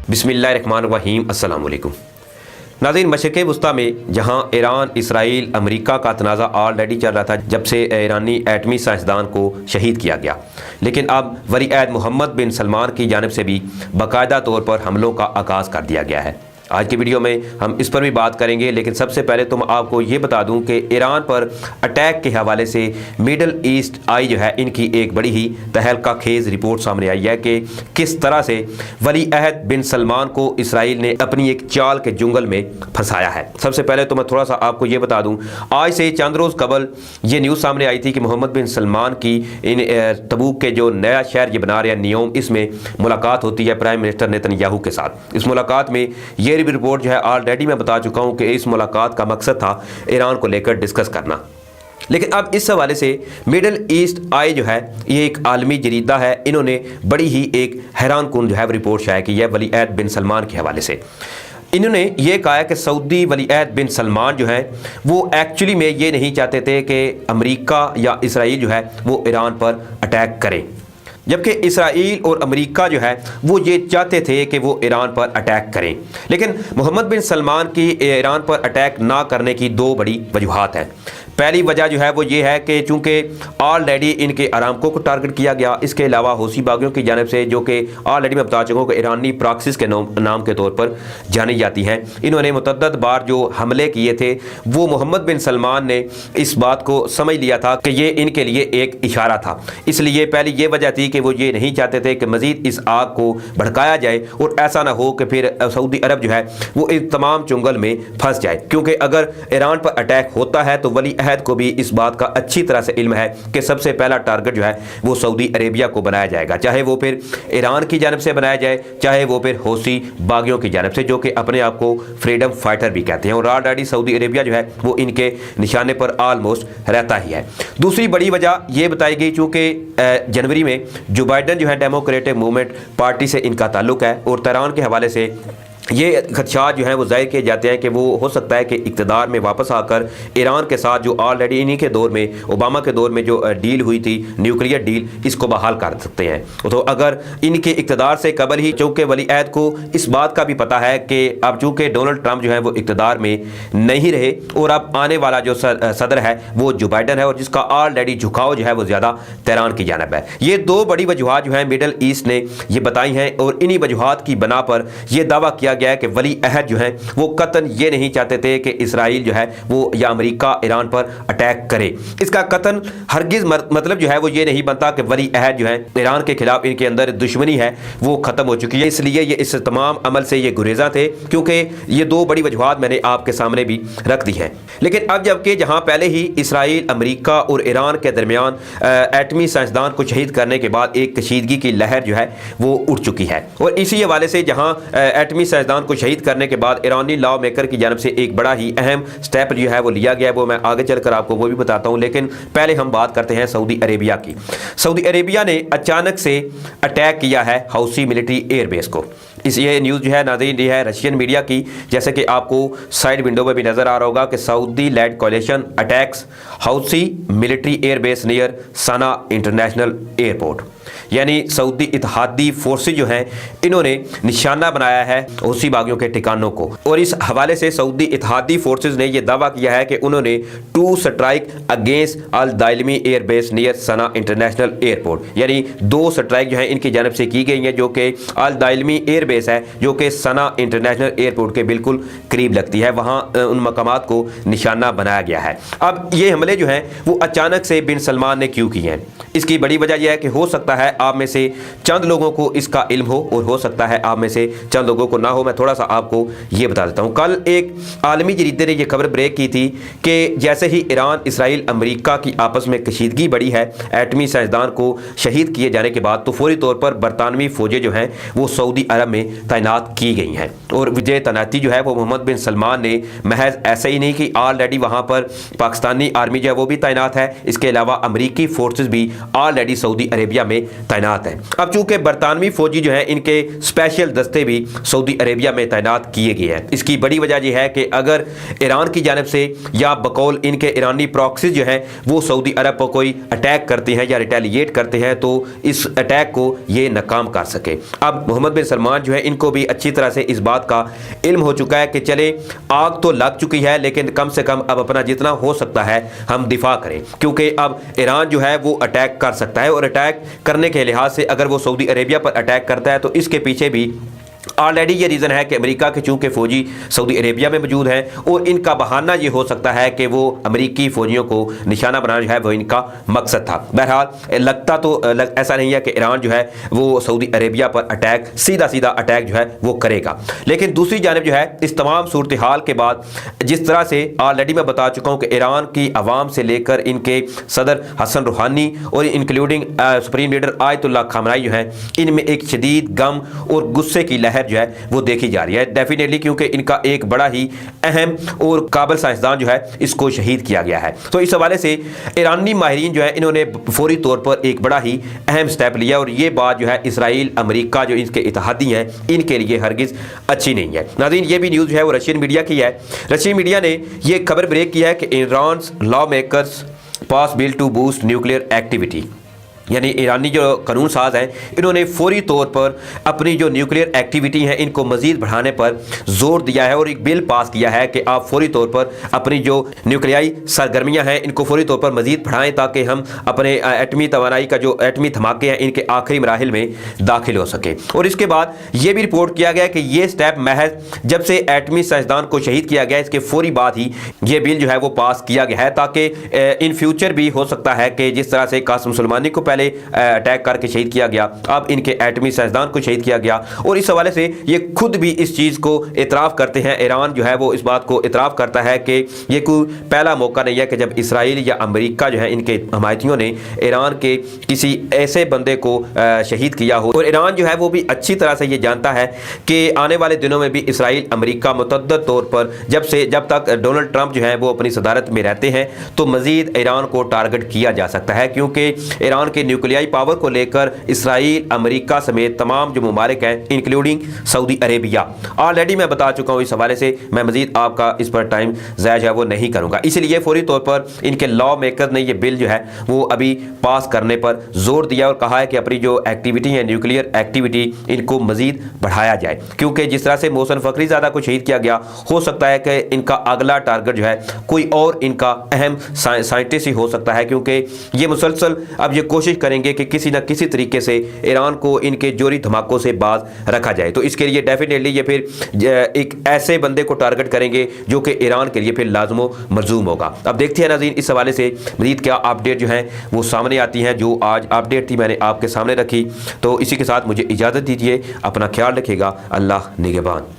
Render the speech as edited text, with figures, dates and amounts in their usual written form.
बिस्मिल्लाहिर्रहमानिर्रहीम। अस्सलाम वालेकुम नाज़रीन, मशरिक़ वस्ता में जहाँ ईरान, इसराइल, अमेरिका का तनाज़ा ऑलरेडी चल रहा था जब से ईरानी एटमी साइंसदान को शहीद किया गया, लेकिन अब वली अहद मोहम्मद बिन सलमान की जानिब से भी बाकायदा तौर पर हमलों का आगाज़ कर दिया गया है। आज की वीडियो में हम इस पर भी बात करेंगे, लेकिन सबसे पहले तो मैं आपको ये बता दूं कि ईरान पर अटैक के हवाले से मिडल ईस्ट आई जो है इनकी एक बड़ी ही तहलका खेज़ रिपोर्ट सामने आई है कि किस तरह से वली अहद बिन सलमान को इसराइल ने अपनी एक चाल के जुंगल में फंसाया है। सबसे पहले तो मैं थोड़ा सा आपको ये बता दूँ, आज से चंद रोज़ कबल ये न्यूज़ सामने आई थी कि मोहम्मद बिन सलमान की इन तबूक के जो नया शहर ये बना रहे हैं नियोम, इसमें मुलाकात होती है प्राइम मिनिस्टर नेतन्याहू के साथ। इस मुलाकात में ये भी रिपोर्ट जो है ऑलरेडी मैं बता चुका हूं कि इस मुलाकात का मकसद था ईरान को लेकर डिस्कस करना, लेकिन अब इस हवाले से मिडल ईस्ट आई जो है ये एक आलमी जरीदा है, इन्होंने बड़ी ही एक हैरान कुन जो है रिपोर्ट शाया की है वली अहद बिन सलमान के हवाले से। इन्होंने ये कहा है कि सऊदी वली अहद बिन सलमान जो है वो एक्चुअली में ये नहीं चाहते थे कि अमेरिका या इसराइल जो है वो ईरान पर अटैक करे, जबकि इसराइल और अमेरिका जो है वो ये चाहते थे कि वो ईरान पर अटैक करें। लेकिन मोहम्मद बिन सलमान की ईरान पर अटैक ना करने की दो बड़ी वजूहात हैं। पहली वजह जो है वो ये है कि चूँकि ऑलरेडी इनके अरामको को टारगेट किया गया, इसके अलावा हौसी बागियों की जानिब से जो कि ऑलरेडी मैं बता चुका हूँ कि ईरानी प्रॉक्सीज के नाम के तौर पर जानी जाती हैं, इन्होंने मुतअद्दद बार जो हमले किए थे वो मोहम्मद बिन सलमान ने इस बात को समझ लिया था कि ये इनके लिए एक इशारा था। इसलिए पहली ये वजह थी कि वो ये नहीं चाहते थे कि मज़ीद इस आग को भड़काया जाए और ऐसा ना हो कि फिर सऊदी अरब जो है वो इस तमाम चुंगल में फंस जाए, क्योंकि अगर ईरान पर अटैक होता है तो वली अहद को भी इस बात का अच्छी तरह से इल्म है कि सबसे पहला टारगेट जो है वो सऊदी अरेबिया को बनाया जाएगा, चाहे वो फिर ईरान की जानिब से बनाया जाए, चाहे वो फिर हौसी बागियों की जानिब से जो कि अपने आप को फ्रीडम फाइटर भी कहते हैं, और ऑलरेडी सऊदी अरेबिया जो है वो इनके निशाने पर ऑलमोस्ट रहता ही है। दूसरी बड़ी वजह ये बताई गई चूँकि जनवरी में जो बाइडन जो है डेमोक्रेटिक मूवमेंट पार्टी से इनका ताल्लुक है और तेहरान के हवाले से ये खदशात जो हैं वो ज़ाहिर किए जाते हैं कि वो हो सकता है कि इक़्तिदार में वापस आकर ईरान के साथ जो ऑलरेडी इन्हीं के दौर में ओबामा के दौर में जो डील हुई थी न्यूक्लियर डील, इसको बहाल कर सकते हैं। तो अगर इनके इक़्तिदार से कबल ही, चूँकि वली अहद को इस बात का भी पता है कि अब चूँकि डोनाल्ड ट्रंप जो है वो इक़्तिदार में नहीं रहे और अब आने वाला जो सदर है वो जो बाइडन है और जिसका ऑलरेडी झुकाव जो है वो ज़्यादा तेहरान की जानब है। ये दो बड़ी वजूहात जो हैं मिडल ईस्ट ने ये बताई हैं और इन्हीं वजूहात की बना पर यह दावा किया गया है कि वली अहद जो है वो कतन ये नहीं चाहते थे कि इसराइल जो है वो या अमेरिका ईरान पर अटैक करे। इसका कतन हरगिज मतलब जो है वो ये नहीं बनता कि वली अहद जो है ईरान के खिलाफ इनके अंदर दुश्मनी है वो खत्म हो चुकी है, इसलिए ये इस तमाम अमल से ये गुरेजा थे, क्योंकि ये दो बड़ी वजूहात मैंने आपके सामने भी रख दी हैं। लेकिन अब जबकि जहां पहले ही इसराइल, अमेरिका और ईरान के दरमियान एटमी साइंसदान को शहीद करने के बाद एक कशीदगी की लहर जो है वो उठ चुकी है, और इसी हवाले से जहां एटमी साइंसदान को शहीद करने के बाद ईरानी लॉ मेकर की जानब से एक बड़ा ही अहम स्टेप जो है वो लिया गया है, वो मैं आगे चलकर आपको वो भी बताता हूं। लेकिन पहले हम बात करते हैं सऊदी अरेबिया की। सऊदी अरेबिया ने अचानक से अटैक किया है हौसी मिलिट्री एयरबेस को। ये न्यूज़ जो है नाज़रीन ये है रशियन मीडिया की, जैसे कि आपको साइड विंडो में भी नज़र आ रहा होगा कि सऊदी लेड कोलिशन अटैक्स हौसी military airbase near Sanaa international airport, यानी सऊदी इत्तेहादी फोर्सेज जो हैं इन्होंने निशाना बनाया है हौसी बागियों के ठिकानों को, और इस हवाले से सऊदी इत्तेहादी फोर्सेज ने यह दावा किया है कि उन्होंने 2 स्ट्राइक अगेंस्ट अल दाइलमी airbase near Sanaa international airport, यानी 2 स्ट्राइक जो है इनकी जानब से की गई हैं जो कि अल दाइलमी एयरबेस है जो कि सना इंटरनेशनल एयरपोर्ट के बिल्कुल करीब लगती है, वहाँ उन मकामात को निशाना बनाया गया है। अब ये हमले जो हैं वो अचानक से बिन सलमान ने क्यों किए हैं, इसकी बड़ी वजह यह है कि हो सकता है आप में से चंद लोगों को इसका इल्म हो और हो सकता है आप में से चंद लोगों को ना हो। मैं थोड़ा सा आपको ये बता देता हूँ। कल एक आलमी जरीदे ने यह खबर ब्रेक की थी कि जैसे ही ईरान, इसराइल, अमेरिका की आपस में कशीदगी बढ़ी है एटमी साइंसदान को शहीद किए जाने के बाद, तो फौरी तौर पर बरतानवी फौजें जो हैं वो सऊदी अरब में तैनात की गई हैं, और विजय तैनाती जो है वो मोहम्मद बिन सलमान ने महज ऐसे ही नहीं कि ऑलरेडी वहाँ पर पाकिस्तानी आर्मी जो है वो भी तैनात है, इसके अलावा अमरीकी फोर्सेज भी ऑलरेडी सऊदी अरेबिया में तैनात हैं। अब चूंकि बरतानवी फौजी जो हैं इनके स्पेशल दस्ते भी सऊदी अरेबिया में तैनात किए गए हैं। इसकी बड़ी वजह यह है कि अगर ईरान की जानिब से या बकौल इनके ईरानी प्रॉक्सीज जो हैं वो सऊदी अरब पर कोई अटैक करते हैं या रिटेलिएट करते हैं तो इस अटैक को ये नाकाम कर सके। अब मोहम्मद बिन सलमान جو ہے ان کو بھی اچھی طرح سے اس بات کا علم ہو چکا ہے کہ چلے آگ تو لگ چکی ہے لیکن کم سے کم اب اپنا جتنا ہو سکتا ہے ہم دفاع کریں، کیونکہ اب ایران جو ہے وہ اٹیک کر سکتا ہے، اور اٹیک کرنے کے لحاظ سے اگر وہ سعودی عربیہ پر اٹیک کرتا ہے تو اس کے پیچھے بھی آلریڈی یہ ریزن ہے کہ امریکہ کے چونکہ فوجی سعودی عربیہ میں موجود ہیں، اور ان کا بہانہ یہ ہو سکتا ہے کہ وہ امریکی فوجیوں کو نشانہ بنانا جو ہے وہ ان کا مقصد تھا۔ بہرحال لگتا تو ایسا نہیں ہے کہ ایران جو ہے وہ سعودی عربیہ پر اٹیک سیدھا اٹیک جو ہے وہ کرے گا، لیکن دوسری جانب جو ہے اس تمام صورتحال کے بعد جس طرح سے آلریڈی میں بتا چکا ہوں کہ ایران کی عوام سے لے کر ان کے صدر حسن روحانی اور انکلوڈنگ سپریم لیڈر آیت اللہ خامنائی جو ہیں، ان میں ایک شدید غم اور غصے کی لہر جو ہے وہ دیکھی جا رہی ہے ڈیفینیٹلی، کیونکہ ان کا ایک بڑا ہی اہم اور قابل سائنسدان جو ہے اس کو شہید کیا گیا ہے۔ تو اس حوالے سے ایرانی ماہرین جو ہے انہوں نے فوری طور پر ایک بڑا ہی اہم سٹیپ لیا، اور یہ بات جو ہے اسرائیل امریکہ جو ان کے اتحادی ہیں ان کے لیے ہرگز اچھی نہیں ہے۔ ناظرین یہ بھی نیوز جو ہے وہ رشین میڈیا کی ہے۔ رشین میڈیا نے یہ خبر بریک کی ہے کہ Iran's law makers pass bill to boost nuclear activity, یعنی ایرانی جو قانون ساز ہیں انہوں نے فوری طور پر اپنی جو نیوکلیئر ایکٹیویٹی ہیں ان کو مزید بڑھانے پر زور دیا ہے، اور ایک بل پاس کیا ہے کہ آپ فوری طور پر اپنی جو نیوکلیائی سرگرمیاں ہیں ان کو فوری طور پر مزید بڑھائیں تاکہ ہم اپنے ایٹمی توانائی کا جو ایٹمی دھماکے ہیں ان کے آخری مراحل میں داخل ہو سکیں۔ اور اس کے بعد یہ بھی رپورٹ کیا گیا کہ یہ سٹیپ محض جب سے ایٹمی سائنسدان کو شہید کیا گیا اس کے فوری بعد ہی یہ بل جو ہے وہ پاس کیا گیا ہے، تاکہ ان فیوچر بھی ہو سکتا ہے کہ جس طرح سے قاسم سلیمانی کو پہلے اٹیک کر کے شہید کیا گیا، اب ان کے ایٹمی سائنسدان کو شہید کیا گیا، اور اس حوالے سے یہ خود بھی اس چیز کو اعتراف کرتے ہیں، ایران جو ہے وہ اس بات کو اعتراف کرتا ہے کہ یہ کوئی پہلا موقع نہیں ہے کہ جب اسرائیل یا امریکہ جو ہے ان کے حمایتیوں نے ایران کے کسی ایسے بندے کو شہید کیا ہو، اور ایران جو ہے وہ بھی اچھی طرح سے یہ جانتا ہے کہ آنے والے دنوں میں بھی اسرائیل امریکہ متعدد طور پر جب تک ڈونلڈ ٹرمپ جو ہے وہ اپنی صدارت میں رہتے ہیں تو مزید ایران کو ٹارگٹ کیا جا سکتا ہے، کیونکہ ایران کے نیوکلیائی پاور کو لے کر اسرائیل امریکہ سمیت تمام جو ممالک ہیں انکلوڈنگ سعودی عربیہ، آلریڈی میں بتا چکا ہوں، اس حوالے سے میں مزید آپ کا اس پر ٹائم ضائع ہے وہ نہیں کروں گا، اسی لیے فوری طور پر ان کے لا میکر نے یہ بل جو ہے وہ ابھی پاس کرنے پر زور دیا اور کہا ہے کہ اپنی جو ایکٹیویٹی ہے نیوکلیئر ایکٹیویٹی ان کو مزید بڑھایا جائے، کیونکہ جس طرح سے محسن فخری زادہ کو شہید کیا گیا ہو سکتا ہے کہ ان کا اگلا ٹارگٹ جو ہے کوئی اور ان کا اہم سائنٹسٹ ہی ہو سکتا ہے، کیونکہ یہ مسلسل اب یہ کوشش کریں گے کہ کسی نہ کسی طریقے سے ایران کو ان کے جوہری دھماکوں سے باز رکھا جائے، تو اس کے لیے ڈیفینیٹلی یہ پھر ایک ایسے بندے کو ٹارگٹ کریں گے جو کہ ایران کے لیے پھر لازم و ملزوم ہوگا۔ اب دیکھتے ہیں ناظرین اس حوالے سے مزید کیا اپڈیٹ جو ہیں وہ سامنے آتی ہیں، جو آج اپڈیٹ تھی میں نے آپ کے سامنے رکھی، تو اسی کے ساتھ مجھے اجازت دیجیے، اپنا خیال رکھیے گا، اللہ نگہبان۔